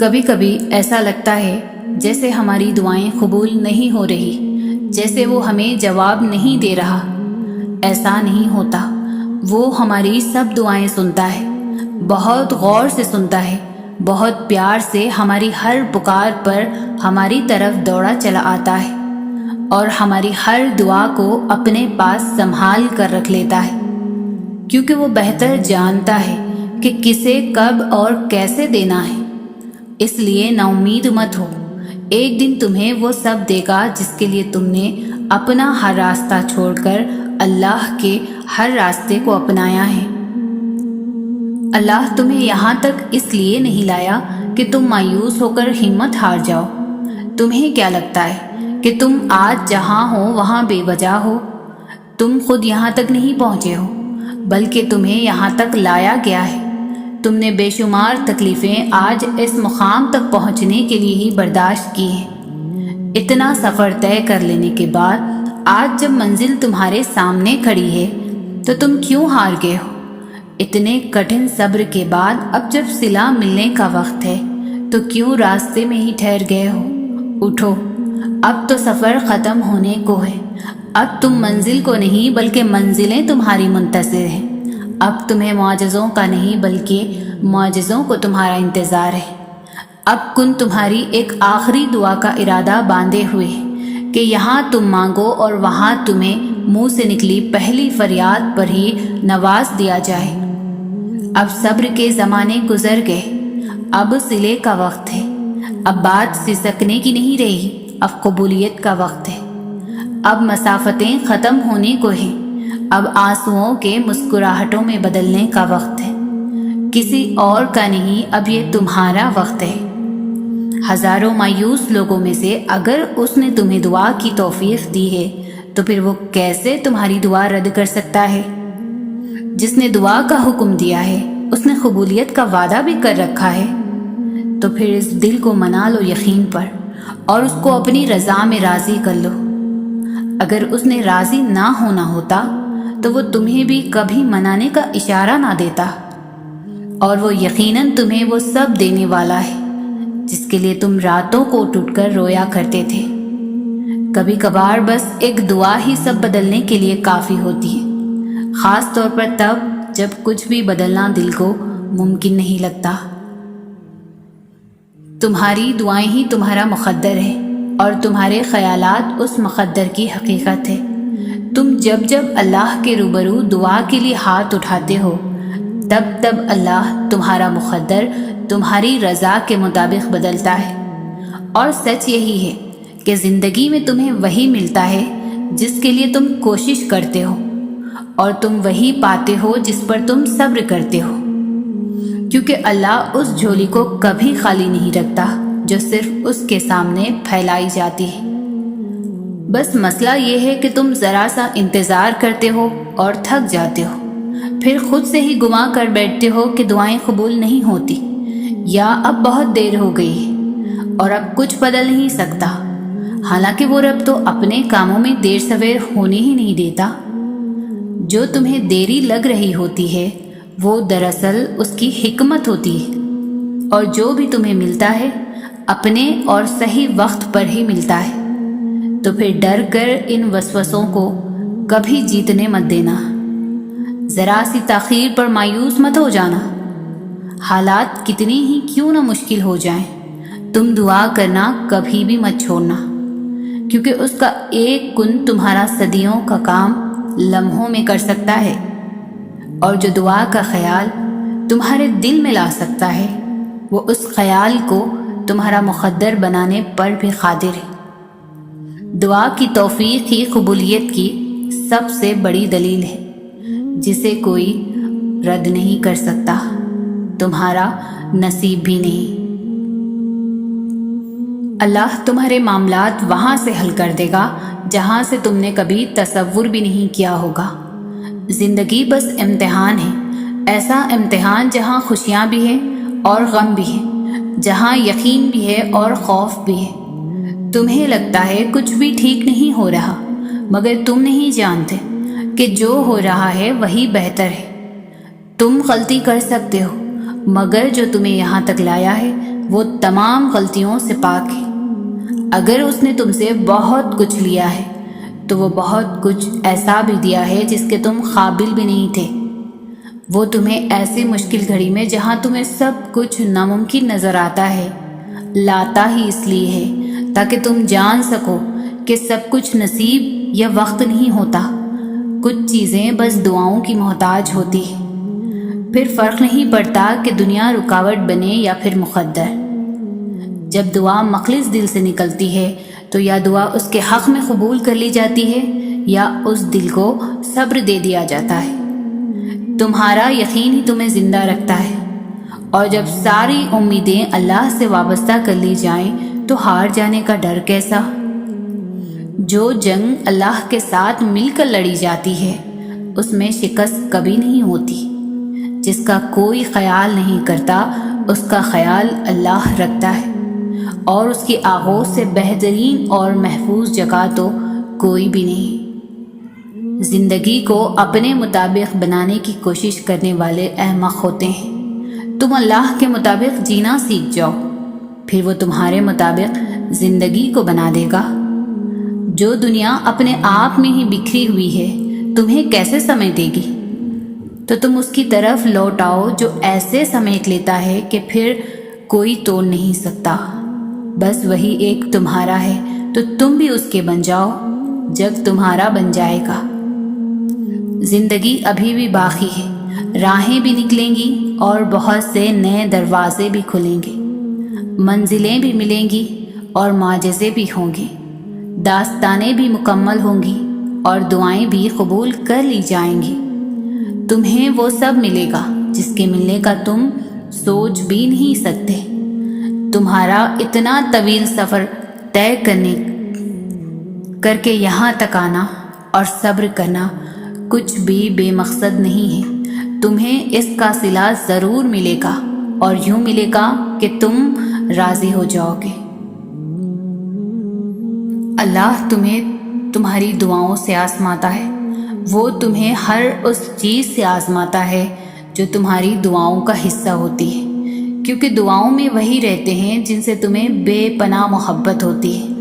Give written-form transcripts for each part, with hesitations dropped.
کبھی کبھی ایسا لگتا ہے جیسے ہماری دعائیں قبول نہیں ہو رہی، جیسے وہ ہمیں جواب نہیں دے رہا۔ ایسا نہیں ہوتا، وہ ہماری سب دعائیں سنتا ہے، بہت غور سے سنتا ہے، بہت پیار سے ہماری ہر پکار پر ہماری طرف دوڑا چلا آتا ہے اور ہماری ہر دعا کو اپنے پاس سنبھال کر رکھ لیتا ہے، کیونکہ وہ بہتر جانتا ہے کہ کسے کب اور کیسے دینا ہے۔ اس لیے نا امید مت ہو، ایک دن تمہیں وہ سب دے گا جس کے لیے تم نے اپنا ہر راستہ چھوڑ کر اللہ کے ہر راستے کو اپنایا ہے۔ اللہ تمہیں یہاں تک اس لیے نہیں لایا کہ تم مایوس ہو کر ہمت ہار جاؤ۔ تمہیں کیا لگتا ہے کہ تم آج جہاں ہو وہاں بے وجہ ہو؟ تم خود یہاں تک نہیں پہنچے ہو، بلکہ تمہیں یہاں تک لایا گیا ہے۔ تم نے بے شمار تکلیفیں آج اس مقام تک پہنچنے کے لیے ہی برداشت کی ہیں۔ اتنا سفر طے کر لینے کے بعد آج جب منزل تمہارے سامنے کھڑی ہے تو تم کیوں ہار گئے ہو؟ اتنے کٹھن صبر کے بعد اب جب صلہ ملنے کا وقت ہے تو کیوں راستے میں ہی ٹھہر گئے ہو؟ اٹھو، اب تو سفر ختم ہونے کو ہے۔ اب تم منزل کو نہیں بلکہ منزلیں تمہاری منتظر ہیں۔ اب تمہیں معجزوں کا نہیں بلکہ معجزوں کو تمہارا انتظار ہے۔ اب کن تمہاری ایک آخری دعا کا ارادہ باندھے ہوئے ہے کہ یہاں تم مانگو اور وہاں تمہیں منہ سے نکلی پہلی فریاد پر ہی نواز دیا جائے۔ اب صبر کے زمانے گزر گئے، اب صلے کا وقت ہے۔ اب بات سسکنے کی نہیں رہی، اب قبولیت کا وقت ہے۔ اب مسافتیں ختم ہونے کو ہیں، اب آنسوؤں کے مسکراہٹوں میں بدلنے کا وقت ہے۔ کسی اور کا نہیں، اب یہ تمہارا وقت ہے۔ ہزاروں مایوس لوگوں میں سے اگر اس نے تمہیں دعا کی توفیق دی ہے تو پھر وہ کیسے تمہاری دعا رد کر سکتا ہے؟ جس نے دعا کا حکم دیا ہے اس نے قبولیت کا وعدہ بھی کر رکھا ہے، تو پھر اس دل کو منا لو یقین پر اور اس کو اپنی رضا میں راضی کر لو۔ اگر اس نے راضی نہ ہونا ہوتا تو وہ تمہیں بھی کبھی منانے کا اشارہ نہ دیتا، اور وہ یقیناً تمہیں وہ سب دینے والا ہے جس کے لیے تم راتوں کو اٹھ اٹھ کر رویا کرتے تھے۔ کبھی کبھار بس ایک دعا ہی سب بدلنے کے لیے کافی ہوتی ہے، خاص طور پر تب جب کچھ بھی بدلنا دل کو ممکن نہیں لگتا۔ تمہاری دعائیں ہی تمہارا مقدر ہے اور تمہارے خیالات اس مقدر کی حقیقت ہے۔ تم جب جب اللہ کے روبرو دعا کے لیے ہاتھ اٹھاتے ہو تب تب اللہ تمہارا مقدر تمہاری رضا کے مطابق بدلتا ہے۔ اور سچ یہی ہے کہ زندگی میں تمہیں وہی ملتا ہے جس کے لیے تم کوشش کرتے ہو، اور تم وہی پاتے ہو جس پر تم صبر کرتے ہو، کیونکہ اللہ اس جھولی کو کبھی خالی نہیں رکھتا جو صرف اس کے سامنے پھیلائی جاتی ہے۔ بس مسئلہ یہ ہے کہ تم ذرا سا انتظار کرتے ہو اور تھک جاتے ہو، پھر خود سے ہی گما کر بیٹھتے ہو کہ دعائیں قبول نہیں ہوتی، یا اب بہت دیر ہو گئی ہے اور اب کچھ بدل نہیں سکتا۔ حالانکہ وہ رب تو اپنے کاموں میں دیر سویر ہونے ہی نہیں دیتا۔ جو تمہیں دیری لگ رہی ہوتی ہے وہ دراصل اس کی حکمت ہوتی ہے، اور جو بھی تمہیں ملتا ہے اپنے اور صحیح وقت پر ہی ملتا ہے۔ تو پھر ڈر کر ان وسوسوں کو کبھی جیتنے مت دینا، ذرا سی تاخیر پر مایوس مت ہو جانا۔ حالات کتنی ہی کیوں نہ مشکل ہو جائیں، تم دعا کرنا کبھی بھی مت چھوڑنا، کیونکہ اس کا ایک کن تمہارا صدیوں کا کام لمحوں میں کر سکتا ہے، اور جو دعا کا خیال تمہارے دل میں لا سکتا ہے وہ اس خیال کو تمہارا مقدر بنانے پر بھی قادر ہے۔ دعا کی توفیق ہی قبولیت کی سب سے بڑی دلیل ہے، جسے کوئی رد نہیں کر سکتا، تمہارا نصیب بھی نہیں۔ اللہ تمہارے معاملات وہاں سے حل کر دے گا جہاں سے تم نے کبھی تصور بھی نہیں کیا ہوگا۔ زندگی بس امتحان ہے، ایسا امتحان جہاں خوشیاں بھی ہیں اور غم بھی ہیں، جہاں یقین بھی ہے اور خوف بھی ہے۔ تمہیں لگتا ہے کچھ بھی ٹھیک نہیں ہو رہا، مگر تم نہیں جانتے کہ جو ہو رہا ہے وہی بہتر ہے۔ تم غلطی کر سکتے ہو، مگر جو تمہیں یہاں تک لایا ہے وہ تمام غلطیوں سے پاک ہے۔ اگر اس نے تم سے بہت کچھ لیا ہے تو وہ بہت کچھ ایسا بھی دیا ہے جس کے تم قابل بھی نہیں تھے۔ وہ تمہیں ایسی مشکل گھڑی میں جہاں تمہیں سب کچھ ناممکن نظر آتا ہے لاتا ہی اس لیے ہے تاکہ تم جان سکو کہ سب کچھ نصیب یا وقت نہیں ہوتا، کچھ چیزیں بس دعاؤں کی محتاج ہوتی ہے۔ پھر فرق نہیں پڑتا کہ دنیا رکاوٹ بنے یا پھر مقدر۔ جب دعا مخلص دل سے نکلتی ہے تو یا دعا اس کے حق میں قبول کر لی جاتی ہے یا اس دل کو صبر دے دیا جاتا ہے۔ تمہارا یقین ہی تمہیں زندہ رکھتا ہے، اور جب ساری امیدیں اللہ سے وابستہ کر لی جائیں تو ہار جانے کا ڈر کیسا؟ جو جنگ اللہ کے ساتھ مل کر لڑی جاتی ہے اس میں شکست کبھی نہیں ہوتی۔ جس کا کوئی خیال نہیں کرتا اس کا خیال اللہ رکھتا ہے، اور اس کی آغوش سے بہترین اور محفوظ جگہ تو کوئی بھی نہیں۔ زندگی کو اپنے مطابق بنانے کی کوشش کرنے والے احمق ہوتے ہیں۔ تم اللہ کے مطابق جینا سیکھ جاؤ، پھر وہ تمہارے مطابق زندگی کو بنا دے گا۔ جو دنیا اپنے آپ میں ہی بکھری ہوئی ہے تمہیں کیسے سمیٹے گی؟ تو تم اس کی طرف لوٹ آؤ جو ایسے سمیٹ لیتا ہے کہ پھر کوئی توڑ نہیں سکتا۔ بس وہی ایک تمہارا ہے تو تم بھی اس کے بن جاؤ جب تمہارا بن جائے گا۔ زندگی ابھی بھی باقی ہے، راہیں بھی نکلیں گی اور بہت سے نئے دروازے بھی کھلیں گے، منزلیں بھی ملیں گی اور معجزے بھی ہوں گے، داستانیں بھی مکمل ہوں گی اور دعائیں بھی قبول کر لی جائیں گی۔ تمہیں وہ سب ملے گا جس کے ملنے کا تم سوچ بھی نہیں سکتے۔ تمہارا اتنا طویل سفر طے کر کے یہاں تک آنا اور صبر کرنا کچھ بھی بے مقصد نہیں ہے۔ تمہیں اس کا صلہ ضرور ملے گا، اور یوں ملے گا کہ تم راضی ہو جاؤ گے۔ اللہ تمہیں تمہاری دعاؤں سے آزماتا ہے، وہ تمہیں ہر اس چیز سے آزماتا ہے جو تمہاری دعاؤں کا حصہ ہوتی ہے، کیونکہ دعاؤں میں وہی رہتے ہیں جن سے تمہیں بے پناہ محبت ہوتی ہے۔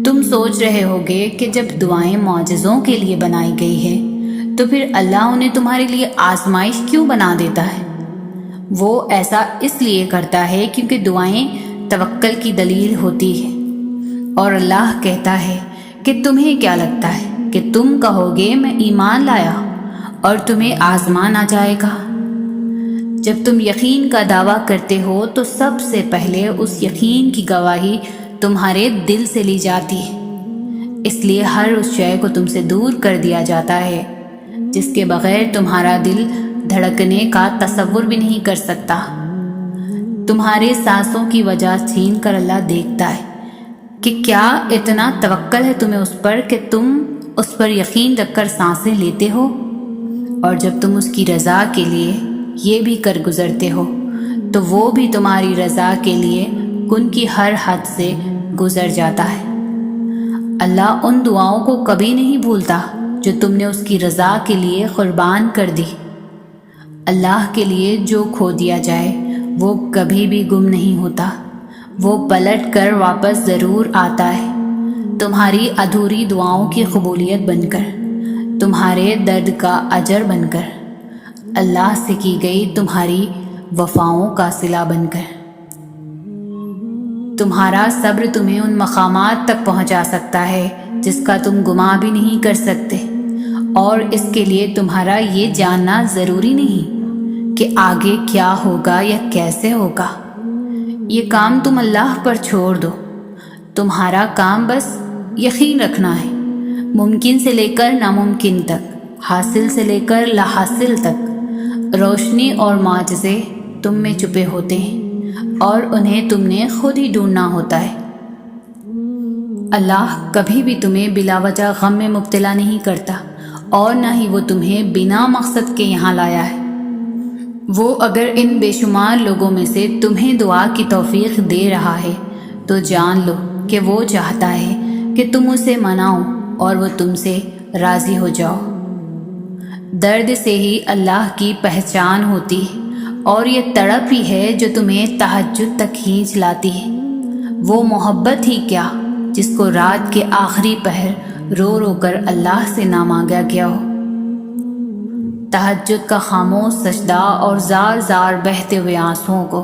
تم سوچ رہے ہوگے کہ جب دعائیں معجزوں کے لیے بنائی گئی ہے تو پھر اللہ انہیں تمہارے لیے آزمائش کیوں بنا دیتا ہے؟ وہ ایسا اس لیے کرتا ہے کیونکہ دعائیں توکل کی دلیل ہوتی ہے، اور اللہ کہتا ہے کہ تمہیں کیا لگتا ہے کہ تم کہو گے میں ایمان لایا اور تمہیں آزمان آ جائے گا؟ جب تم یقین کا دعویٰ کرتے ہو تو سب سے پہلے اس یقین کی گواہی تمہارے دل سے لی جاتی ہے، اس لیے ہر اس شے کو تم سے دور کر دیا جاتا ہے جس کے بغیر تمہارا دل دھڑکنے کا تصور بھی نہیں کر سکتا۔ تمہارے سانسوں کی وجہ چھین کر اللہ دیکھتا ہے کہ کیا اتنا توکل ہے تمہیں اس پر کہ تم اس پر یقین رکھ کر سانسیں لیتے ہو، اور جب تم اس کی رضا کے لیے یہ بھی کر گزرتے ہو تو وہ بھی تمہاری رضا کے لیے کن کی ہر حد سے گزر جاتا ہے۔ اللہ ان دعاؤں کو کبھی نہیں بھولتا جو تم نے اس کی رضا کے لیے قربان کر دی۔ اللہ کے لیے جو کھو دیا جائے وہ کبھی بھی گم نہیں ہوتا، وہ پلٹ کر واپس ضرور آتا ہے، تمہاری ادھوری دعاؤں کی قبولیت بن کر، تمہارے درد کا اجر بن کر، اللہ سے کی گئی تمہاری وفاؤں کا صلہ بن کر۔ تمہارا صبر تمہیں ان مقامات تک پہنچا سکتا ہے جس کا تم گمان بھی نہیں کر سکتے، اور اس کے لیے تمہارا یہ جاننا ضروری نہیں کہ آگے کیا ہوگا یا کیسے ہوگا۔ یہ کام تم اللہ پر چھوڑ دو، تمہارا کام بس یقین رکھنا ہے۔ ممکن سے لے کر ناممکن تک، حاصل سے لے کر لا حاصل تک، روشنی اور معجزے تم میں چھپے ہوتے ہیں اور انہیں تم نے خود ہی ڈھونڈنا ہوتا ہے۔ اللہ کبھی بھی تمہیں بلا وجہ غم میں مبتلا نہیں کرتا، اور نہ ہی وہ تمہیں بنا مقصد کے یہاں لایا ہے۔ وہ اگر ان بے شمار لوگوں میں سے تمہیں دعا کی توفیق دے رہا ہے تو جان لو کہ وہ چاہتا ہے کہ تم اسے مناؤ اور وہ تم سے راضی ہو جاؤ۔ درد سے ہی اللہ کی پہچان ہوتی ہے، اور یہ تڑپ ہی ہے جو تمہیں تہجد تک کھینچ لاتی ہے۔ وہ محبت ہی کیا جس کو رات کے آخری پہر رو رو کر اللہ سے نہ مانگا گیا ہو۔ تہجد کا خاموش سجدہ اور زار زار بہتے ہوئے آنسوؤں کو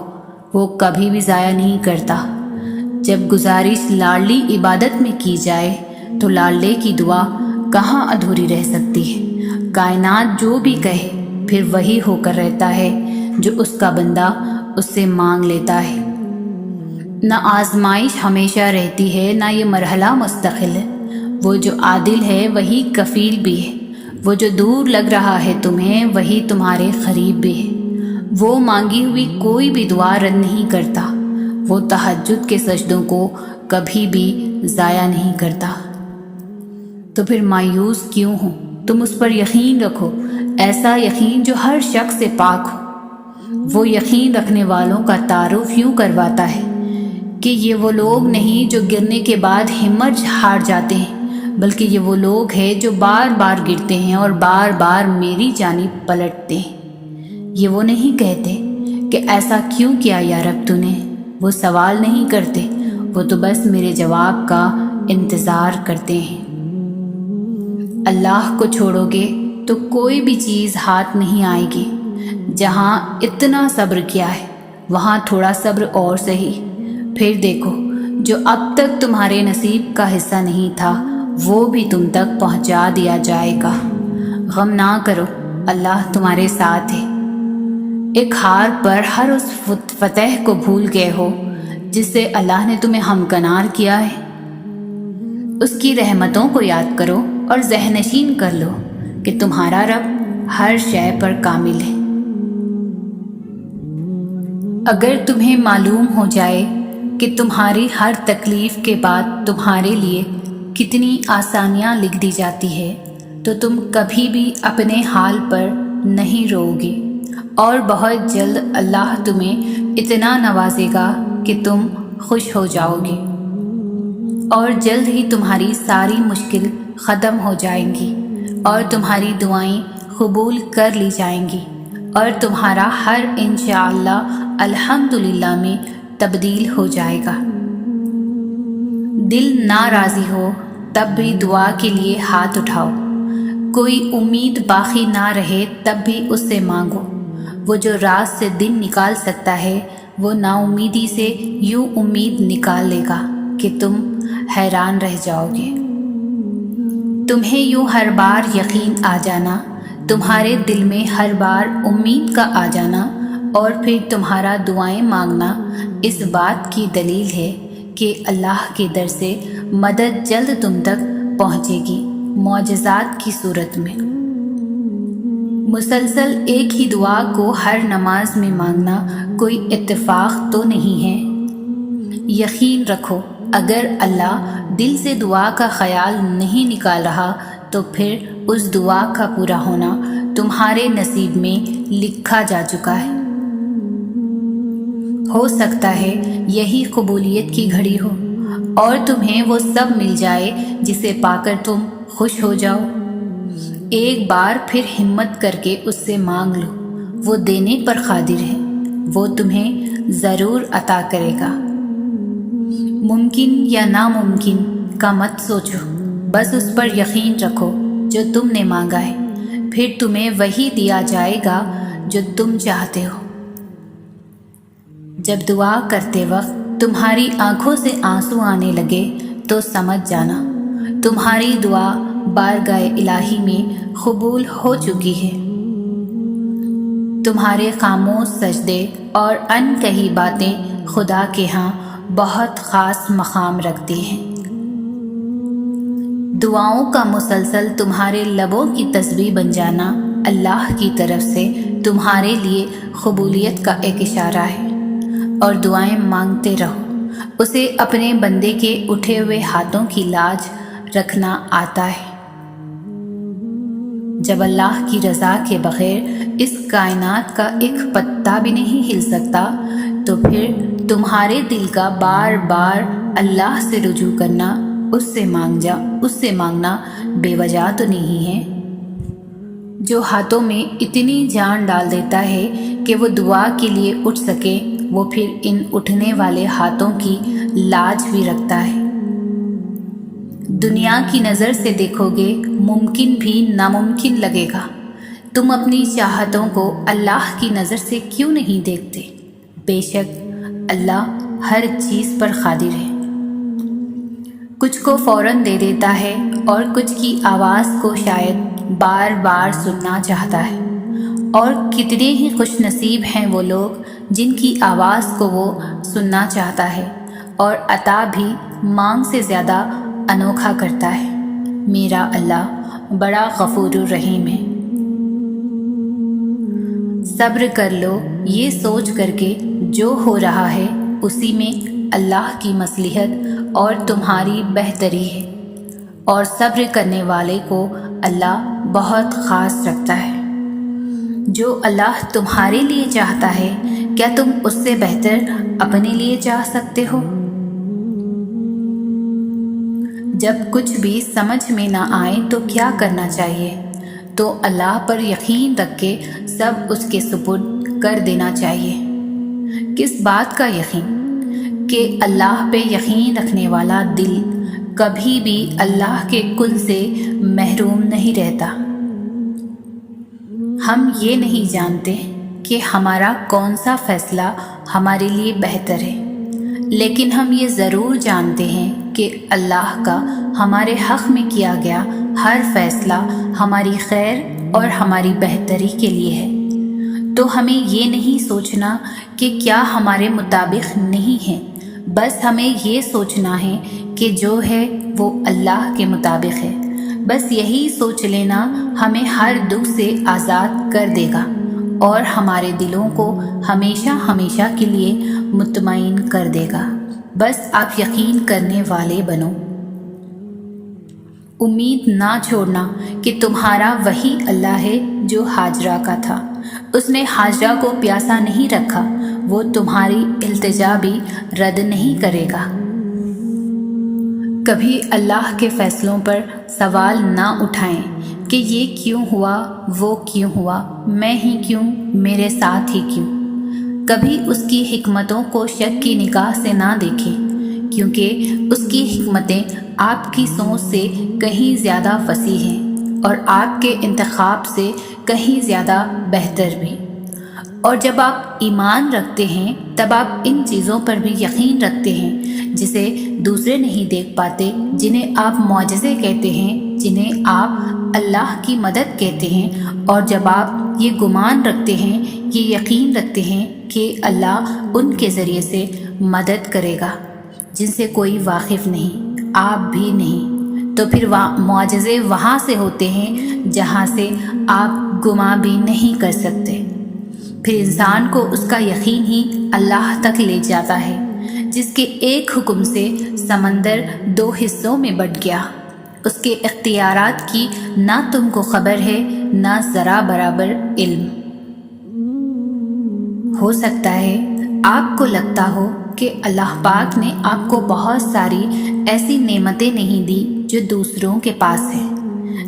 وہ کبھی بھی ضائع نہیں کرتا۔ جب گزارش لاڈلی عبادت میں کی جائے تو لاڈلے کی دعا کہاں ادھوری رہ سکتی ہے۔ کائنات جو بھی کہے پھر وہی ہو کر رہتا ہے جو اس کا بندہ اس سے مانگ لیتا ہے۔ نہ آزمائش ہمیشہ رہتی ہے، نہ یہ مرحلہ مستقل ہے۔ وہ جو عادل ہے وہی کفیل بھی ہے، وہ جو دور لگ رہا ہے تمہیں وہی تمہارے قریب بھی ہے۔ وہ مانگی ہوئی کوئی بھی دعا رد نہیں کرتا، وہ تہجد کے سجدوں کو کبھی بھی ضائع نہیں کرتا۔ تو پھر مایوس کیوں ہو؟ تم اس پر یقین رکھو، ایسا یقین جو ہر شخص سے پاک ہو۔ وہ یقین رکھنے والوں کا تعارف یوں کرواتا ہے کہ یہ وہ لوگ نہیں جو گرنے کے بعد ہمت ہار جاتے ہیں، بلکہ یہ وہ لوگ ہیں جو بار بار گرتے ہیں اور بار بار میری جانب پلٹتے ہیں۔ یہ وہ نہیں کہتے کہ ایسا کیوں کیا یا رب تو نے، وہ سوال نہیں کرتے، وہ تو بس میرے جواب کا انتظار کرتے ہیں۔ اللہ کو چھوڑو گے تو کوئی بھی چیز ہاتھ نہیں آئے گی۔ جہاں اتنا صبر کیا ہے وہاں تھوڑا صبر اور سہی، پھر دیکھو جو اب تک تمہارے نصیب کا حصہ نہیں تھا وہ بھی تم تک پہنچا دیا جائے گا۔ غم نہ کرو، اللہ تمہارے ساتھ ہے۔ ایک ہار پر ہر اس فتح کو بھول گئے ہو جس سے اللہ نے تمہیں ہمکنار کیا ہے۔ اس کی رحمتوں کو یاد کرو اور ذہن نشین کر لو کہ تمہارا رب ہر شے پر کامل ہے۔ اگر تمہیں معلوم ہو جائے کہ تمہاری ہر تکلیف کے بعد تمہارے لیے کتنی آسانیاں لکھ دی جاتی ہے تو تم کبھی بھی اپنے حال پر نہیں رو گے، اور بہت جلد اللہ تمہیں اتنا نوازے گا کہ تم خوش ہو جاؤ گے، اور جلد ہی تمہاری ساری مشکل ختم ہو جائیں گی اور تمہاری دعائیں قبول کر لی جائیں گی، اور تمہارا ہر انشاءاللہ الحمدللہ میں تبدیل ہو جائے گا۔ دل ناراضی ہو تب بھی دعا کے لیے ہاتھ اٹھاؤ، کوئی امید باقی نہ رہے تب بھی اس سے مانگو۔ وہ جو رات سے دن نکال سکتا ہے وہ نا امیدی سے یوں امید نکال لے گا کہ تم حیران رہ جاؤ گے۔ تمہیں یوں ہر بار یقین آ جانا، تمہارے دل میں ہر بار امید کا آ جانا، اور پھر تمہارا دعائیں مانگنا اس بات کی دلیل ہے کہ اللہ کے در سے مدد جلد تم تک پہنچے گی، معجزات کی صورت میں۔ مسلسل ایک ہی دعا کو ہر نماز میں مانگنا کوئی اتفاق تو نہیں ہے۔ یقین رکھو اگر اللہ دل سے دعا کا خیال نہیں نکال رہا تو پھر اس دعا کا پورا ہونا تمہارے نصیب میں لکھا جا چکا ہے۔ ہو سکتا ہے یہی قبولیت کی گھڑی ہو اور تمہیں وہ سب مل جائے جسے پا کر تم خوش ہو جاؤ۔ ایک بار پھر ہمت کر کے اس سے مانگ لو، وہ دینے پر قادر ہے، وہ تمہیں ضرور عطا کرے گا۔ ممکن یا ناممکن کا مت سوچو، بس اس پر یقین رکھو جو تم نے مانگا ہے، پھر تمہیں وہی دیا جائے گا جو تم چاہتے ہو۔ جب دعا کرتے وقت تمہاری آنکھوں سے آنسو آنے لگے تو سمجھ جانا تمہاری دعا بارگاہ الہی میں قبول ہو چکی ہے۔ تمہارے خاموش سجدے اور ان کہی باتیں خدا کے ہاں بہت خاص مقام رکھتی ہیں۔ دعاؤں کا مسلسل تمہارے لبوں کی تسبیح بن جانا اللہ کی طرف سے تمہارے لیے قبولیت کا ایک اشارہ ہے، اور دعائیں مانگتے رہو، اسے اپنے بندے کے اٹھے ہوئے ہاتھوں کی لاج رکھنا آتا ہے۔ جب اللہ کی رضا کے بغیر اس کائنات کا ایک پتا بھی نہیں ہل سکتا تو پھر تمہارے دل کا بار بار اللہ سے رجوع کرنا، اس سے مانگنا بے وجہ تو نہیں ہے۔ جو ہاتھوں میں اتنی جان ڈال دیتا ہے کہ وہ دعا کے لیے اٹھ سکے، وہ پھر ان اٹھنے والے ہاتھوں کی لاج بھی رکھتا ہے۔ دنیا کی نظر سے دیکھو گے ممکن بھی ناممکن لگے گا۔ تم اپنی چاہتوں کو اللہ کی نظر سے کیوں نہیں دیکھتے؟ بے شک اللہ ہر چیز پر قادر ہے۔ کچھ کو فوراً دے دیتا ہے اور کچھ کی آواز کو شاید بار بار سننا چاہتا ہے، اور کتنے ہی خوش نصیب ہیں وہ لوگ جن کی آواز کو وہ سننا چاہتا ہے، اور عطا بھی مانگ سے زیادہ انوکھا کرتا ہے۔ میرا اللہ بڑا غفور الرحیم ہے۔ صبر کر لو یہ سوچ کر کے جو ہو رہا ہے اسی میں اللہ کی مصلحت اور تمہاری بہتری ہے، اور صبر کرنے والے کو اللہ بہت خاص رکھتا ہے۔ جو اللہ تمہارے لیے چاہتا ہے کیا تم اس سے بہتر اپنے لیے چاہ سکتے ہو؟ جب کچھ بھی سمجھ میں نہ آئے تو کیا کرنا چاہیے؟ تو اللہ پر یقین رکھ کے سب اس کے سپرد کر دینا چاہیے۔ کس بات کا یقین؟ کہ اللہ پہ یقین رکھنے والا دل کبھی بھی اللہ کے کل سے محروم نہیں رہتا۔ ہم یہ نہیں جانتے کہ ہمارا کون سا فیصلہ ہمارے لیے بہتر ہے، لیکن ہم یہ ضرور جانتے ہیں کہ اللہ کا ہمارے حق میں کیا گیا ہر فیصلہ ہماری خیر اور ہماری بہتری کے لیے ہے۔ تو ہمیں یہ نہیں سوچنا کہ کیا ہمارے مطابق نہیں ہے، بس ہمیں یہ سوچنا ہے کہ جو ہے وہ اللہ کے مطابق ہے۔ بس یہی سوچ لینا ہمیں ہر دکھ سے آزاد کر دے گا اور ہمارے دلوں کو ہمیشہ ہمیشہ کے لیے مطمئن کر دے گا۔ بس آپ یقین کرنے والے بنو۔ امید نہ چھوڑنا کہ تمہارا وہی اللہ ہے جو ہاجرہ کا تھا۔ اس نے ہاجرہ کو پیاسا نہیں رکھا، وہ تمہاری التجا بھی رد نہیں کرے گا۔ کبھی اللہ کے فیصلوں پر سوال نہ اٹھائیں کہ یہ کیوں ہوا، وہ کیوں ہوا، میں ہی کیوں، میرے ساتھ ہی کیوں۔ کبھی اس کی حکمتوں کو شک کی نگاہ سے نہ دیکھیں، کیونکہ اس کی حکمتیں آپ کی سوچ سے کہیں زیادہ وسیع ہیں اور آپ کے انتخاب سے کہیں زیادہ بہتر بھی۔ اور جب آپ ایمان رکھتے ہیں تب آپ ان چیزوں پر بھی یقین رکھتے ہیں جسے دوسرے نہیں دیکھ پاتے، جنہیں آپ معجزے کہتے ہیں، جنہیں آپ اللہ کی مدد کہتے ہیں۔ اور جب آپ یہ گمان رکھتے ہیں، یہ یقین رکھتے ہیں کہ اللہ ان کے ذریعے سے مدد کرے گا جن سے کوئی واقف نہیں، آپ بھی نہیں، تو پھر معجزے وہاں سے ہوتے ہیں جہاں سے آپ گمان بھی نہیں کر سکتے۔ پھر انسان کو اس کا یقین ہی اللہ تک لے جاتا ہے، جس کے ایک حکم سے سمندر 2 حصوں میں بٹ گیا۔ اس کے اختیارات کی نہ تم کو خبر ہے نہ ذرا برابر علم۔ ہو سکتا ہے آپ کو لگتا ہو کہ اللہ پاک نے آپ کو بہت ساری ایسی نعمتیں نہیں دی جو دوسروں کے پاس ہیں،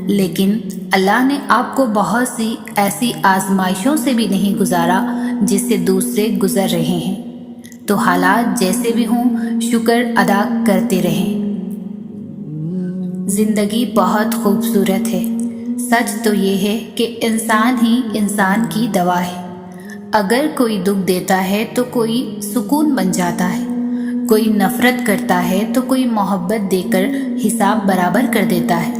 لیکن اللہ نے آپ کو بہت سی ایسی آزمائشوں سے بھی نہیں گزارا جس سے دوسرے گزر رہے ہیں۔ تو حالات جیسے بھی ہوں شکر ادا کرتے رہیں۔ زندگی بہت خوبصورت ہے۔ سچ تو یہ ہے کہ انسان ہی انسان کی دوا ہے۔ اگر کوئی دکھ دیتا ہے تو کوئی سکون بن جاتا ہے، کوئی نفرت کرتا ہے تو کوئی محبت دے کر حساب برابر کر دیتا ہے،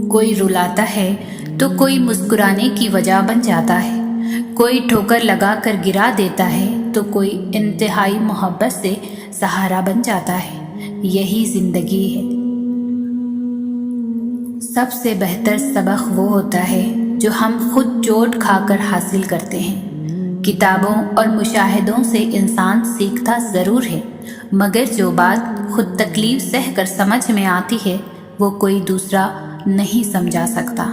کوئی رلاتا ہے تو کوئی مسکرانے کی وجہ بن جاتا ہے، کوئی ٹھوکر لگا کر گرا دیتا ہے تو کوئی انتہائی محبت سے سہارا بن جاتا ہے۔ یہی زندگی ہے۔ سب سے بہتر سبق وہ ہوتا ہے جو ہم خود چوٹ کھا کر حاصل کرتے ہیں۔ کتابوں اور مشاہدوں سے انسان سیکھتا ضرور ہے، مگر جو بات خود تکلیف سہ کر سمجھ میں آتی ہے وہ کوئی دوسرا نہیں سمجھا سکتا۔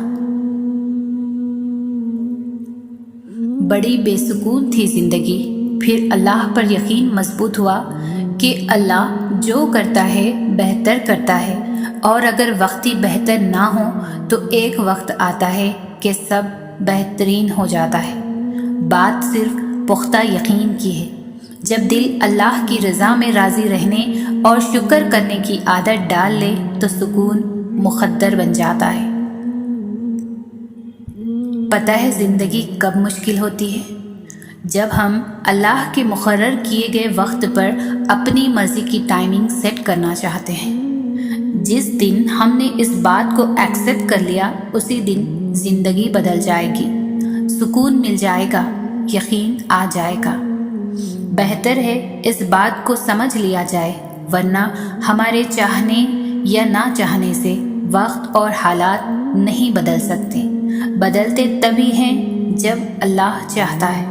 بڑی بے سکون تھی زندگی، پھر اللہ پر یقین مضبوط ہوا کہ اللہ جو کرتا ہے بہتر کرتا ہے، اور اگر وقتی بہتر نہ ہو تو ایک وقت آتا ہے کہ سب بہترین ہو جاتا ہے۔ بات صرف پختہ یقین کی ہے۔ جب دل اللہ کی رضا میں راضی رہنے اور شکر کرنے کی عادت ڈال لے تو سکون مقدر بن جاتا ہے۔ پتہ ہے زندگی کب مشکل ہوتی ہے؟ جب ہم اللہ کے مقرر کیے گئے وقت پر اپنی مرضی کی ٹائمنگ سیٹ کرنا چاہتے ہیں۔ جس دن ہم نے اس بات کو ایکسیپٹ کر لیا اسی دن زندگی بدل جائے گی، سکون مل جائے گا، یقین آ جائے گا۔ بہتر ہے اس بات کو سمجھ لیا جائے، ورنہ ہمارے چاہنے یا نہ چاہنے سے وقت اور حالات نہیں بدل سکتے، بدلتے تبھی ہیں جب اللہ چاہتا ہے۔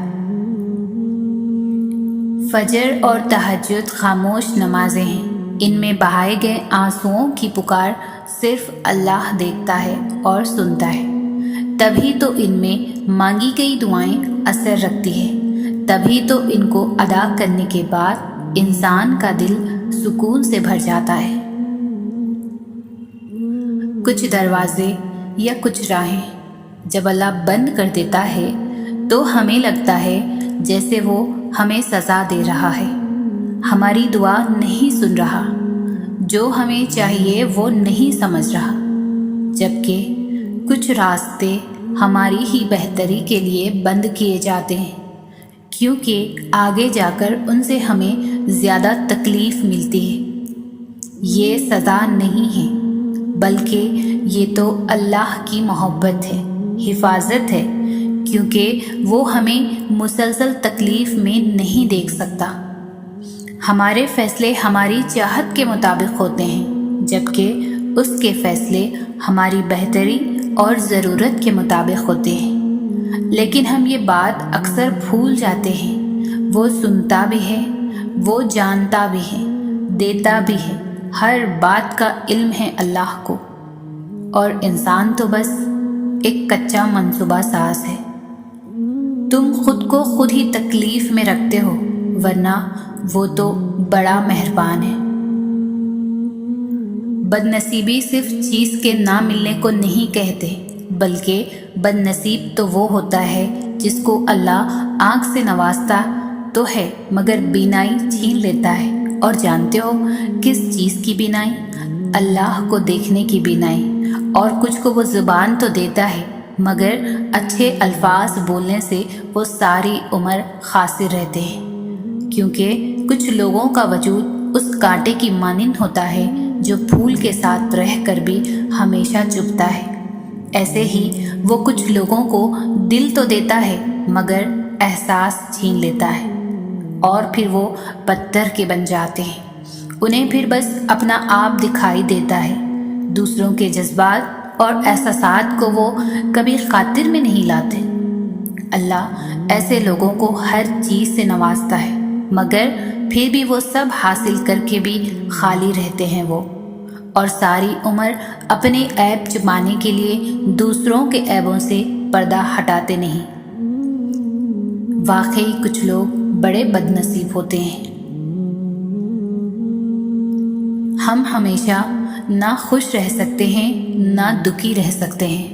فجر اور تہجد خاموش نمازیں ہیں، ان میں بہائے گئے آنسوؤں کی پکار صرف اللہ دیکھتا ہے اور سنتا ہے۔ تبھی تو ان میں مانگی گئی دعائیں اثر رکھتی ہیں، تبھی تو ان کو ادا کرنے کے بعد انسان کا دل سکون سے بھر جاتا ہے۔ کچھ دروازے یا کچھ راہیں جب اللہ بند کر دیتا ہے تو ہمیں لگتا ہے جیسے وہ ہمیں سزا دے رہا ہے، ہماری دعا نہیں سن رہا، جو ہمیں چاہیے وہ نہیں سمجھ رہا۔ جبکہ کچھ راستے ہماری ہی بہتری کے لیے بند کیے جاتے ہیں، کیونکہ آگے جا کر ان سے ہمیں زیادہ تکلیف ملتی ہے۔ یہ سزا نہیں ہے، بلکہ یہ تو اللہ کی محبت ہے، حفاظت ہے، کیونکہ وہ ہمیں مسلسل تکلیف میں نہیں دیکھ سکتا۔ ہمارے فیصلے ہماری چاہت کے مطابق ہوتے ہیں، جبکہ اس کے فیصلے ہماری بہتری اور ضرورت کے مطابق ہوتے ہیں۔ لیکن ہم یہ بات اکثر بھول جاتے ہیں، وہ سنتا بھی ہے، وہ جانتا بھی ہے، دیتا بھی ہے، ہر بات کا علم ہے اللہ کو، اور انسان تو بس ایک کچا منصوبہ ساز ہے۔ تم خود کو خود ہی تکلیف میں رکھتے ہو، ورنہ وہ تو بڑا مہربان ہے۔ بد نصیبی صرف چیز کے نہ ملنے کو نہیں کہتے، بلکہ بد نصیب تو وہ ہوتا ہے جس کو اللہ آنکھ سے نوازتا تو ہے مگر بینائی چھین لیتا ہے۔ اور جانتے ہو کس چیز کی بینائی؟ اللہ کو دیکھنے کی بینائی۔ اور کچھ کو وہ زبان تو دیتا ہے مگر اچھے الفاظ بولنے سے وہ ساری عمر خاسر رہتے ہیں، کیونکہ کچھ لوگوں کا وجود اس کانٹے کی مانند ہوتا ہے جو پھول کے ساتھ رہ کر بھی ہمیشہ چبھتا ہے۔ ایسے ہی وہ کچھ لوگوں کو دل تو دیتا ہے مگر احساس چھین لیتا ہے، اور پھر وہ پتھر کے بن جاتے ہیں۔ انہیں پھر بس اپنا آپ دکھائی دیتا ہے، دوسروں کے جذبات اور احساسات کو وہ کبھی خاطر میں نہیں لاتے۔ اللہ ایسے لوگوں کو ہر چیز سے نوازتا ہے، مگر پھر بھی وہ سب حاصل کر کے بھی خالی رہتے ہیں وہ، اور ساری عمر اپنے عیب چھپانے کے لیے دوسروں کے عیبوں سے پردہ ہٹاتے نہیں۔ واقعی کچھ لوگ بڑے بد نصیب ہوتے ہیں۔ ہم ہمیشہ نہ خوش رہ سکتے ہیں نہ دکھی رہ سکتے ہیں۔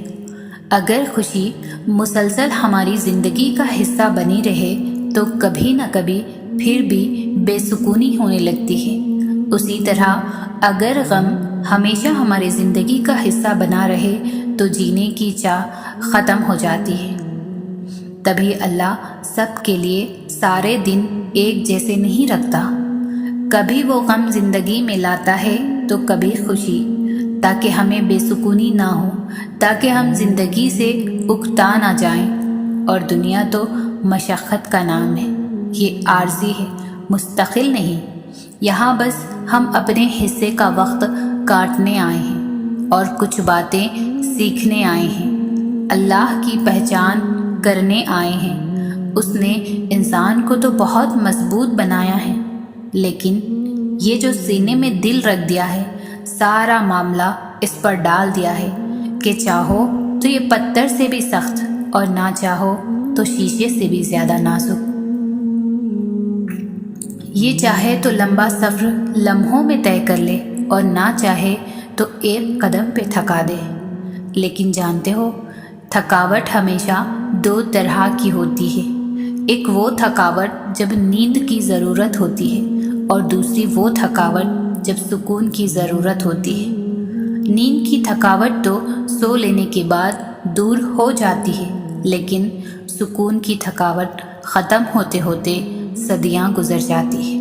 اگر خوشی مسلسل ہماری زندگی کا حصہ بنی رہے تو کبھی نہ کبھی پھر بھی بے سکونی ہونے لگتی ہے۔ اسی طرح اگر غم ہمیشہ ہماری زندگی کا حصہ بنا رہے تو جینے کی چاہ ختم ہو جاتی ہے۔ تبھی اللہ سب کے لیے سارے دن ایک جیسے نہیں رکھتا، کبھی وہ غم زندگی میں لاتا ہے تو کبھی خوشی، تاکہ ہمیں بے سکونی نہ ہو، تاکہ ہم زندگی سے اکتا نہ جائیں۔ اور دنیا تو مشقت کا نام ہے، یہ عارضی ہے، مستقل نہیں۔ یہاں بس ہم اپنے حصے کا وقت کاٹنے آئے ہیں اور کچھ باتیں سیکھنے آئے ہیں، اللہ کی پہچان کرنے آئے ہیں۔ اس نے انسان کو تو بہت مضبوط بنایا ہے، لیکن یہ جو سینے میں دل رکھ دیا ہے، سارا معاملہ اس پر ڈال دیا ہے کہ چاہو تو یہ پتھر سے بھی سخت اور نہ چاہو تو شیشے سے بھی زیادہ نازک۔ یہ چاہے تو لمبا سفر لمحوں میں طے کر لے اور نہ چاہے تو ایک قدم پہ تھکا دے۔ لیکن جانتے ہو تھکاوٹ ہمیشہ دو طرح کی ہوتی ہے، ایک وہ تھکاوٹ جب نیند کی ضرورت ہوتی ہے اور دوسری وہ تھکاوٹ جب سکون کی ضرورت ہوتی ہے۔ نیند کی تھکاوٹ تو سو لینے کے بعد دور ہو جاتی ہے، لیکن سکون کی تھکاوٹ ختم ہوتے ہوتے صدیاں گزر جاتی ہے،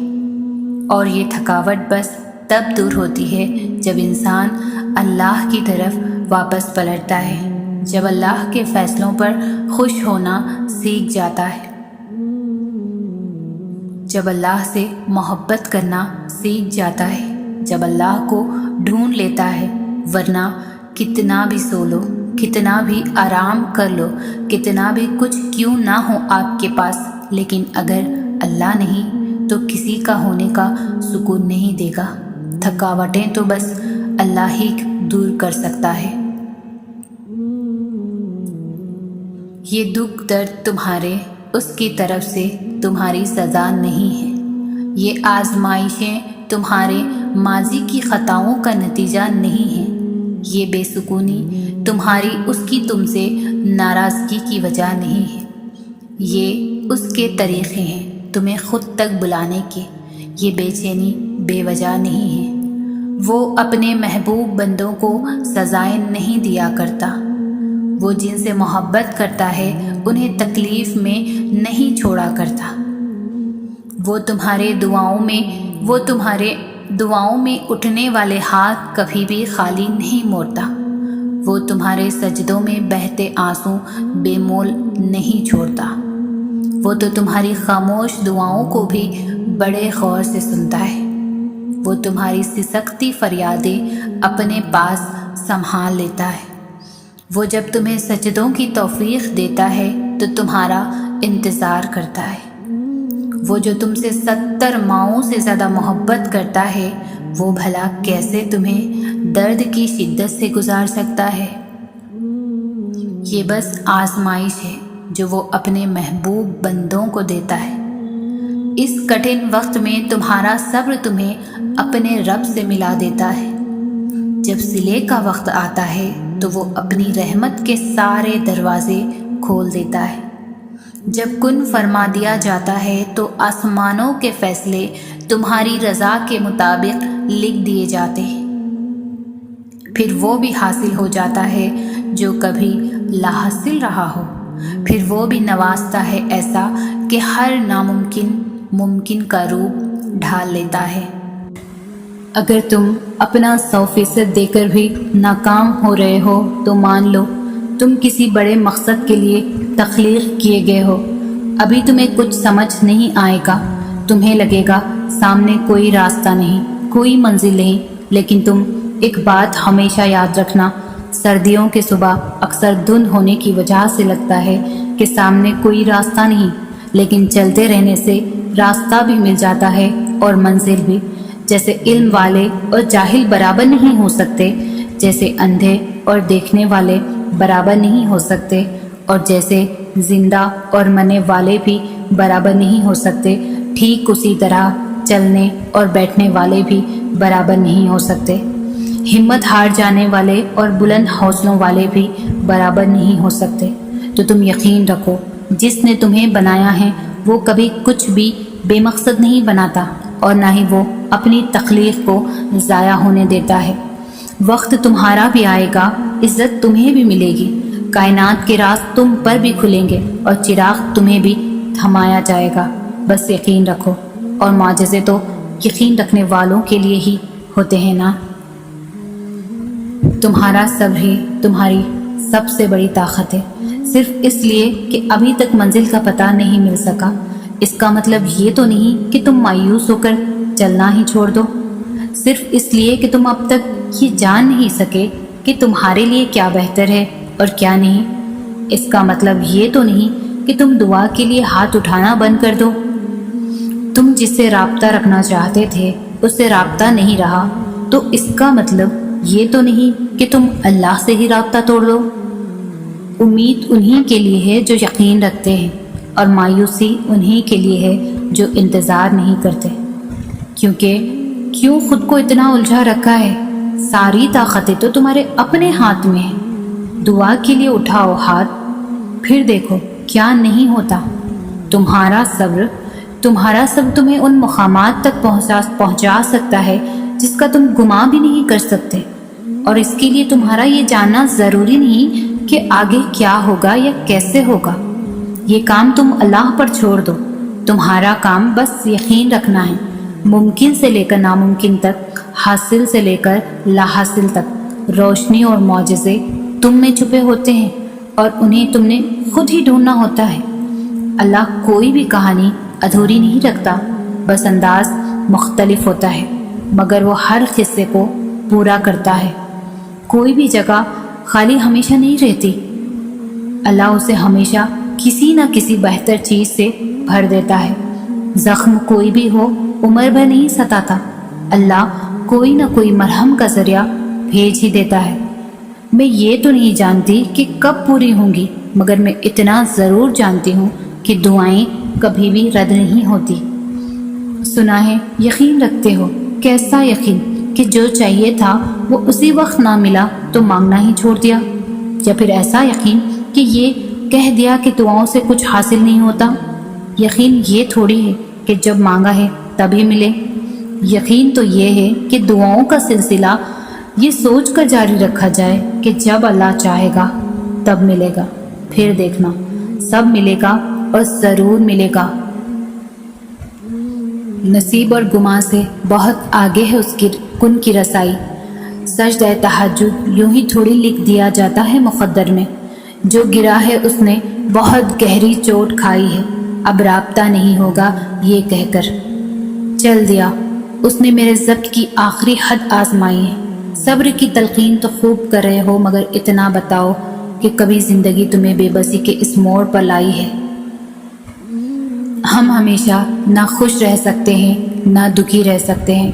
اور یہ تھکاوٹ بس تب دور ہوتی ہے جب انسان اللہ کی طرف واپس پلٹتا ہے، جب اللہ کے فیصلوں پر خوش ہونا سیکھ جاتا ہے، جب اللہ سے محبت کرنا سیکھ جاتا ہے، جب اللہ کو ڈھونڈ لیتا ہے۔ ورنہ کتنا بھی سو لو، کتنا بھی آرام کر لو، کتنا بھی کچھ کیوں نہ ہو آپ کے پاس، لیکن اگر اللہ نہیں تو کسی کا ہونے کا سکون نہیں دے گا۔ تھکاوٹیں تو بس اللہ ہی دور کر سکتا ہے۔ یہ دکھ درد تمہارے اس کی طرف سے تمہاری سزا نہیں ہے، یہ آزمائشیں تمہارے ماضی کی خطاؤں کا نتیجہ نہیں ہے، یہ بے سکونی تمہاری اس کی تم سے ناراضگی کی وجہ نہیں ہے، یہ اس کے طریقے ہیں تمہیں خود تک بلانے کے، یہ بے چینی بے وجہ نہیں ہے۔ وہ اپنے محبوب بندوں کو سزائیں نہیں دیا کرتا، وہ جن سے محبت کرتا ہے انہیں تکلیف میں نہیں چھوڑا کرتا، وہ تمہارے دعاؤں میں اٹھنے والے ہاتھ کبھی بھی خالی نہیں موڑتا، وہ تمہارے سجدوں میں بہتے آنسو بے مول نہیں چھوڑتا، وہ تو تمہاری خاموش دعاؤں کو بھی بڑے غور سے سنتا ہے، وہ تمہاری سسکتی فریادیں اپنے پاس سنبھال لیتا ہے، وہ جب تمہیں سجدوں کی توفیق دیتا ہے تو تمہارا انتظار کرتا ہے، وہ جو تم سے 70 ماؤں سے زیادہ محبت کرتا ہے وہ بھلا کیسے تمہیں درد کی شدت سے گزار سکتا ہے؟ یہ بس آزمائش ہے جو وہ اپنے محبوب بندوں کو دیتا ہے۔ اس کٹھن وقت میں تمہارا صبر تمہیں اپنے رب سے ملا دیتا ہے، جب صلے کا وقت آتا ہے تو وہ اپنی رحمت کے سارے دروازے کھول دیتا ہے، جب کن فرما دیا جاتا ہے تو آسمانوں کے فیصلے تمہاری رضا کے مطابق لکھ دیے جاتے ہیں، پھر وہ بھی حاصل ہو جاتا ہے جو کبھی لا حاصل رہا ہو، پھر وہ بھی نوازتا ہے ایسا کہ ہر ناممکن ممکن کا روپ ڈھال لیتا ہے۔ اگر تم اپنا 100% دے کر بھی ناکام ہو رہے ہو تو مان لو تم کسی بڑے مقصد کے لیے تخلیق کیے گئے ہو۔ ابھی تمہیں کچھ سمجھ نہیں آئے گا، تمہیں لگے گا سامنے کوئی راستہ نہیں، کوئی منزل نہیں، لیکن تم ایک بات ہمیشہ یاد رکھنا، سردیوں کے صبح اکثر دھند ہونے کی وجہ سے لگتا ہے کہ سامنے کوئی راستہ نہیں، لیکن چلتے رہنے سے راستہ بھی مل جاتا ہے اور منزل بھی۔ جیسے علم والے اور جاہل برابر نہیں ہو سکتے، جیسے اندھے اور دیکھنے والے برابر نہیں ہو سکتے، اور جیسے زندہ اور مرنے والے بھی برابر نہیں ہو سکتے، ٹھیک اسی طرح چلنے اور بیٹھنے والے بھی برابر نہیں ہو سکتے، ہمت ہار جانے والے اور بلند حوصلوں والے بھی برابر نہیں ہو سکتے۔ تو تم یقین رکھو جس نے تمہیں بنایا ہے وہ کبھی کچھ بھی بے مقصد نہیں بناتا، اور نہ ہی وہ اپنی تخلیق کو ضائع ہونے دیتا ہے۔ وقت تمہارا بھی آئے گا، عزت تمہیں بھی ملے گی، کائنات کے راز تم پر بھی کھلیں گے اور چراغ تمہیں بھی تھمایا جائے گا، بس یقین رکھو۔ اور معجزے تو یقین رکھنے والوں کے لیے ہی ہوتے ہیں نا۔ تمہارا صبر ہی تمہاری سب سے بڑی طاقت ہے، صرف اس لیے کہ ابھی تک منزل کا پتہ نہیں مل سکا، اس کا مطلب یہ تو نہیں کہ تم مایوس ہو کر چلنا ہی چھوڑ دو، صرف اس لیے کہ تم اب تک یہ جان نہیں سکے کہ تمہارے لیے کیا بہتر ہے اور کیا نہیں۔ اس کا مطلب یہ تو نہیں کہ تم دعا کے لیے ہاتھ اٹھانا بند کر دو۔ تم جس سے رابطہ رکھنا چاہتے تھے اس سے رابطہ نہیں رہا تو اس کا مطلب یہ تو نہیں کہ تم اللہ سے ہی رابطہ توڑ دو۔ امید انہی کے لیے ہے جو یقین رکھتے ہیں، اور مایوسی انہی کے لیے ہے جو انتظار نہیں کرتے۔ کیوں خود کو اتنا الجھا رکھا ہے؟ ساری طاقتیں تو تمہارے اپنے ہاتھ میں ہیں۔ دعا کے لیے اٹھاؤ ہاتھ، پھر دیکھو کیا نہیں ہوتا۔ تمہارا صبر تمہیں ان مقامات تک پہنچا سکتا ہے جس کا تم گمان بھی نہیں کر سکتے، اور اس کے لیے تمہارا یہ جاننا ضروری نہیں کہ آگے کیا ہوگا یا کیسے ہوگا۔ یہ کام تم اللہ پر چھوڑ دو، تمہارا کام بس یقین رکھنا ہے۔ ممکن سے لے کر ناممکن تک، حاصل سے لے کر لا حاصل تک، روشنی اور معجزے تم میں چھپے ہوتے ہیں اور انہیں تم نے خود ہی ڈھونڈنا ہوتا ہے۔ اللہ کوئی بھی کہانی ادھوری نہیں رکھتا، بس انداز مختلف ہوتا ہے، مگر وہ ہر قصے کو پورا کرتا ہے۔ کوئی بھی جگہ خالی ہمیشہ نہیں رہتی، اللہ اسے ہمیشہ کسی نہ کسی بہتر چیز سے بھر دیتا ہے۔ زخم کوئی بھی ہو عمر بھر نہیں ستاتا، اللہ کوئی نہ کوئی مرہم کا ذریعہ بھیج ہی دیتا ہے۔ میں یہ تو نہیں جانتی کہ کب پوری ہوں گی، مگر میں اتنا ضرور جانتی ہوں کہ دعائیں کبھی بھی رد نہیں ہوتی۔ سنا ہے یقین رکھتے ہو، کیسا یقین کہ جو چاہیے تھا وہ اسی وقت نہ ملا تو مانگنا ہی چھوڑ دیا، یا پھر ایسا یقین کہ یہ کہہ دیا کہ دعاؤں سے کچھ حاصل نہیں ہوتا۔ یقین یہ تھوڑی ہے کہ جب مانگا ہے تبھی ملے، یقین تو یہ ہے کہ دعاؤں کا سلسلہ یہ سوچ کر جاری رکھا جائے کہ جب اللہ چاہے گا تب ملے گا، پھر دیکھنا سب ملے گا اور ضرور ملے گا۔ نصیب اور گمان سے بہت آگے ہے اس کی کن کی رسائی۔ سجدہ تہجد یوں ہی تھوڑی لکھ دیا جاتا ہے مقدر میں، جو گرا ہے اس نے بہت گہری چوٹ کھائی ہے، اب رابطہ نہیں ہوگا یہ کہہ کر چل دیا۔ اس نے میرے ضبط کی آخری حد آزمائی ہے۔ صبر کی تلقین تو خوب کر رہے ہو، مگر اتنا بتاؤ کہ کبھی زندگی تمہیں بے بسی کے اس موڑ پر لائی ہے؟ ہم ہمیشہ نہ خوش رہ سکتے ہیں نہ دکھی رہ سکتے ہیں۔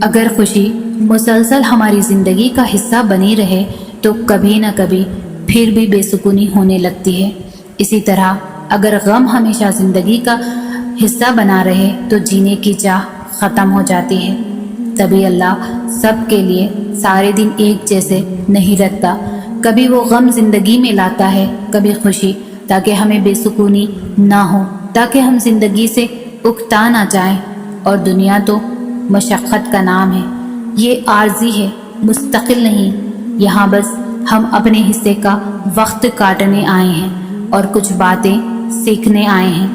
اگر خوشی مسلسل ہماری زندگی کا حصہ بنی رہے تو کبھی نہ کبھی پھر بھی بے سکونی ہونے لگتی ہے۔ اسی طرح اگر غم ہمیشہ زندگی کا حصہ بنا رہے تو جینے کی چاہ ختم ہو جاتی ہے۔ تبھی اللہ سب کے لیے سارے دن ایک جیسے نہیں رکھتا، کبھی وہ غم زندگی میں لاتا ہے، کبھی خوشی، تاکہ ہمیں بے سکونی نہ ہو، تاکہ ہم زندگی سے اکتا نہ جائیں۔ اور دنیا تو مشقت کا نام ہے، یہ عارضی ہے، مستقل نہیں۔ یہاں بس ہم اپنے حصے کا وقت کاٹنے آئے ہیں اور کچھ باتیں سیکھنے آئے ہیں،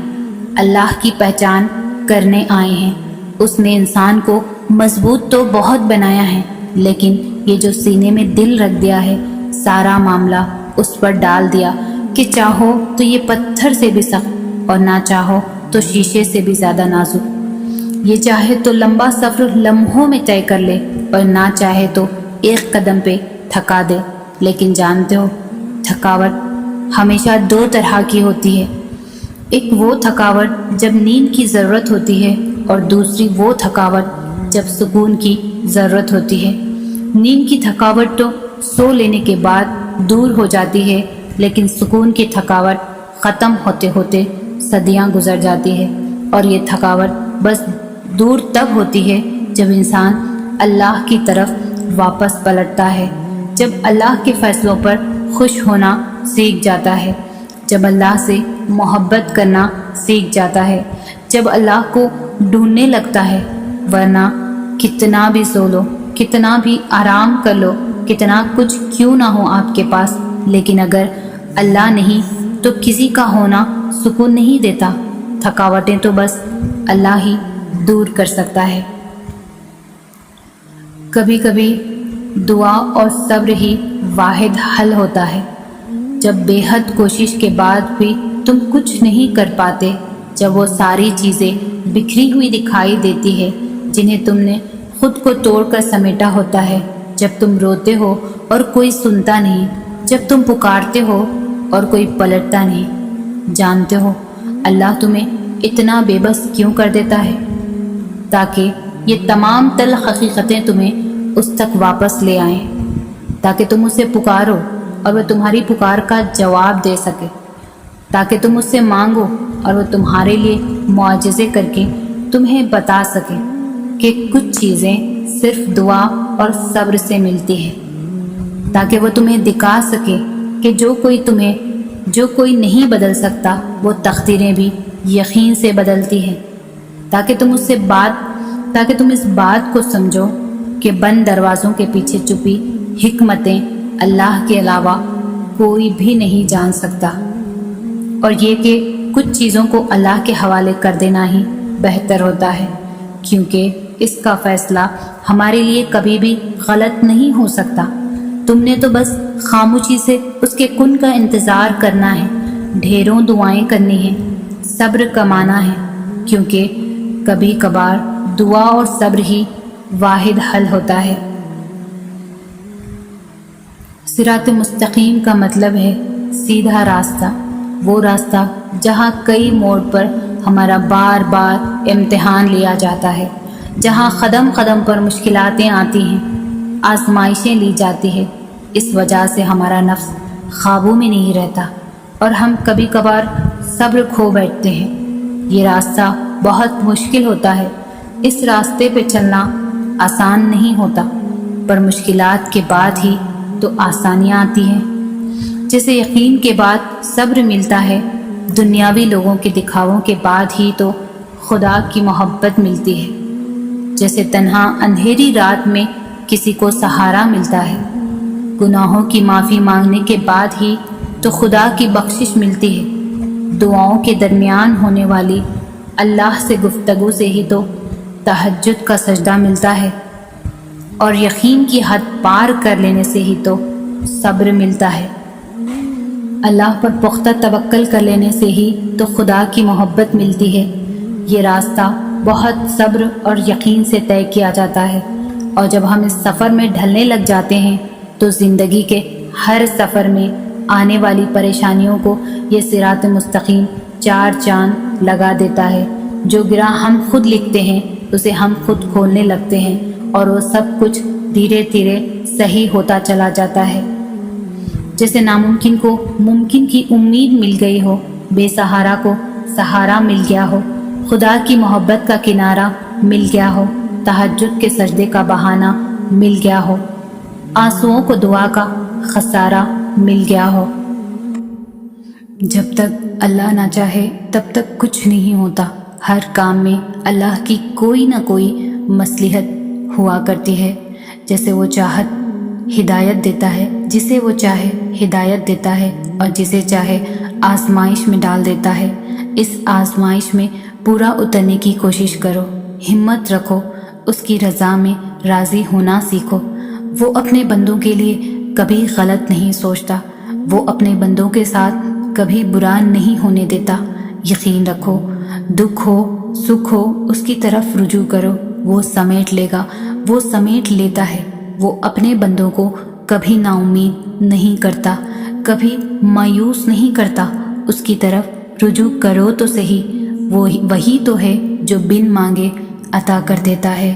اللہ کی پہچان کرنے آئے ہیں۔ اس نے انسان کو مضبوط تو بہت بنایا ہے، لیکن یہ جو سینے میں دل رکھ دیا ہے، سارا معاملہ اس پر ڈال دیا کہ چاہو تو یہ پتھر سے بھی سخت اور نہ چاہو تو شیشے سے بھی زیادہ نازک۔ یہ چاہے تو لمبا سفر لمحوں میں طے کر لے اور نہ چاہے تو ایک قدم پہ تھکا دے۔ لیکن جانتے ہو تھکاوٹ ہمیشہ دو طرح کی ہوتی ہے، ایک وہ تھکاوٹ جب نیند کی ضرورت ہوتی ہے اور دوسری وہ تھکاوٹ جب سکون کی ضرورت ہوتی ہے۔ نیند کی تھکاوٹ تو سو لینے کے بعد دور ہو جاتی ہے، لیکن سکون کی تھکاوٹ ختم ہوتے ہوتے صدیاں گزر جاتی ہے، اور یہ تھکاوٹ بس دور تب ہوتی ہے جب انسان اللہ کی طرف واپس پلٹتا ہے، جب اللہ کے فیصلوں پر خوش ہونا سیکھ جاتا ہے، جب اللہ سے محبت کرنا سیکھ جاتا ہے، جب اللہ کو ڈھونڈنے لگتا ہے۔ ورنہ کتنا بھی سو لو، کتنا بھی آرام کر لو، کتنا کچھ کیوں نہ ہو آپ کے پاس، لیکن اگر اللہ نہیں تو کسی کا ہونا سکون نہیں دیتا۔ تھکاوٹیں تو بس اللہ ہی دور کر سکتا ہے۔ کبھی کبھی دعا اور صبر ہی واحد حل ہوتا ہے۔ جب بے حد کوشش کے بعد بھی تم کچھ نہیں کر پاتے، جب وہ ساری چیزیں بکھری ہوئی دکھائی دیتی ہے جنہیں تم نے خود کو توڑ کر سمیٹا ہوتا ہے، جب تم روتے ہو اور کوئی سنتا نہیں، جب تم پکارتے ہو اور کوئی پلٹتا نہیں، جانتے ہو اللہ تمہیں اتنا بے بس کیوں کر دیتا ہے؟ تاکہ یہ تمام تلخ حقیقتیں تمہیں اس تک واپس لے آئیں، تاکہ تم اسے پکارو اور وہ تمہاری پکار کا جواب دے سکے، تاکہ تم اس سے مانگو اور وہ تمہارے لیے معجزے کر کے تمہیں بتا سکے کہ کچھ چیزیں صرف دعا اور صبر سے ملتی ہیں۔ تاکہ وہ تمہیں دکھا سکے کہ جو کوئی نہیں بدل سکتا وہ تقدیریں بھی یقین سے بدلتی ہیں، تاکہ تم اس بات کو سمجھو کہ بند دروازوں کے پیچھے چھپی حکمتیں اللہ کے علاوہ کوئی بھی نہیں جان سکتا، اور یہ کہ کچھ چیزوں کو اللہ کے حوالے کر دینا ہی بہتر ہوتا ہے، کیونکہ اس کا فیصلہ ہمارے لیے کبھی بھی غلط نہیں ہو سکتا۔ تم نے تو بس خاموشی سے اس کے کن کا انتظار کرنا ہے، ڈھیروں دعائیں کرنی ہیں، صبر کمانا ہے، کیونکہ کبھی کبھار دعا اور صبر ہی واحد حل ہوتا ہے۔ صراط مستقیم کا مطلب ہے سیدھا راستہ، وہ راستہ جہاں کئی موڑ پر ہمارا بار بار امتحان لیا جاتا ہے، جہاں قدم قدم پر مشکلاتیں آتی ہیں، آزمائشیں لی جاتی ہے۔ اس وجہ سے ہمارا نفس قابو میں نہیں رہتا اور ہم کبھی کبھار صبر کھو بیٹھتے ہیں۔ یہ راستہ بہت مشکل ہوتا ہے، اس راستے پہ چلنا آسان نہیں ہوتا، پر مشکلات کے بعد ہی تو آسانیاں آتی ہیں۔ جیسے یقین کے بعد صبر ملتا ہے، دنیاوی لوگوں کے دکھاووں کے بعد ہی تو خدا کی محبت ملتی ہے۔ جیسے تنہا اندھیری رات میں کسی کو سہارا ملتا ہے، گناہوں کی معافی مانگنے کے بعد ہی تو خدا کی بخشش ملتی ہے، دعاؤں کے درمیان ہونے والی اللہ سے گفتگو سے ہی تو تہجد کا سجدہ ملتا ہے، اور یقین کی حد پار کر لینے سے ہی تو صبر ملتا ہے۔ اللہ پر پختہ توکل کر لینے سے ہی تو خدا کی محبت ملتی ہے۔ یہ راستہ بہت صبر اور یقین سے طے کیا جاتا ہے، اور جب ہم اس سفر میں ڈھلنے لگ جاتے ہیں تو زندگی کے ہر سفر میں آنے والی پریشانیوں کو یہ صراط مستقیم چار چاند لگا دیتا ہے۔ جو گرہ ہم خود لکھتے ہیں اسے ہم خود کھولنے لگتے ہیں، اور وہ سب کچھ دھیرے دھیرے صحیح ہوتا چلا جاتا ہے۔ جیسے ناممکن کو ممکن کی امید مل گئی ہو، بے سہارا کو سہارا مل گیا ہو، خدا کی محبت کا کنارہ مل گیا ہو، تہجد کے سجدے کا بہانہ مل گیا ہو، آنسوؤں کو دعا کا خسارہ مل گیا ہو۔ جب تک اللہ نہ چاہے تب تک کچھ نہیں ہوتا۔ ہر کام میں اللہ کی کوئی نہ کوئی مصلحت ہوا کرتی ہے۔ جیسے وہ چاہت ہدایت دیتا ہے، جسے وہ چاہے ہدایت دیتا ہے، اور جسے چاہے آزمائش میں ڈال دیتا ہے۔ اس آزمائش میں پورا اترنے کی کوشش کرو، ہمت رکھو، اس کی رضا میں راضی ہونا سیکھو۔ وہ اپنے بندوں کے لیے کبھی غلط نہیں سوچتا، وہ اپنے بندوں کے ساتھ کبھی برا نہیں ہونے دیتا۔ یقین رکھو، دکھ ہو سکھ ہو اس کی طرف رجوع کرو، وہ سمیٹ لے گا، وہ سمیٹ لیتا ہے۔ وہ اپنے بندوں کو کبھی نا امید نہیں کرتا، کبھی مایوس نہیں کرتا۔ اس کی طرف رجوع کرو تو صحیح، وہی تو ہے جو بن مانگے عطا کر دیتا ہے۔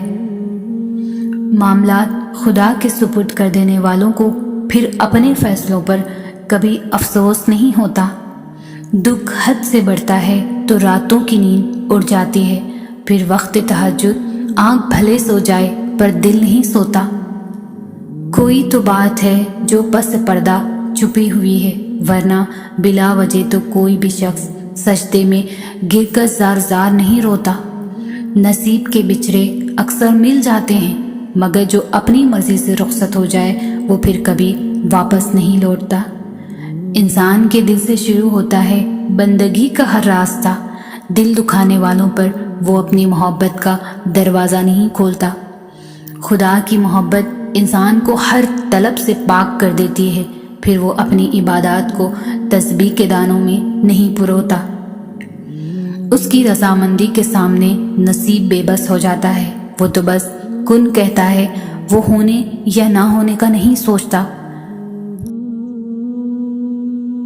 معاملات خدا کے سپرد کر دینے والوں کو پھر اپنے فیصلوں پر کبھی افسوس نہیں ہوتا۔ دکھ حد سے بڑھتا ہے تو راتوں کی نیند اڑ جاتی ہے، پھر وقت تہجد آنکھ بھلے سو جائے پر دل نہیں سوتا۔ کوئی تو بات ہے جو پس پردہ چھپی ہوئی ہے، ورنہ بلا وجہ تو کوئی بھی شخص سجدے میں گر کر زار زار نہیں روتا۔ نصیب کے بچھڑے اکثر مل جاتے ہیں، مگر جو اپنی مرضی سے رخصت ہو جائے وہ پھر کبھی واپس نہیں لوٹتا۔ انسان کے دل سے شروع ہوتا ہے بندگی کا ہر راستہ، دل دکھانے والوں پر وہ اپنی محبت کا دروازہ نہیں کھولتا۔ خدا کی محبت انسان کو ہر طلب سے پاک کر دیتی ہے، پھر وہ اپنی عبادات کو تسبیح کے دانوں میں نہیں پروتا۔ اس کی رضامندی کے سامنے نصیب بے بس ہو جاتا ہے، وہ تو بس کن کہتا ہے، وہ ہونے یا نہ ہونے کا نہیں سوچتا۔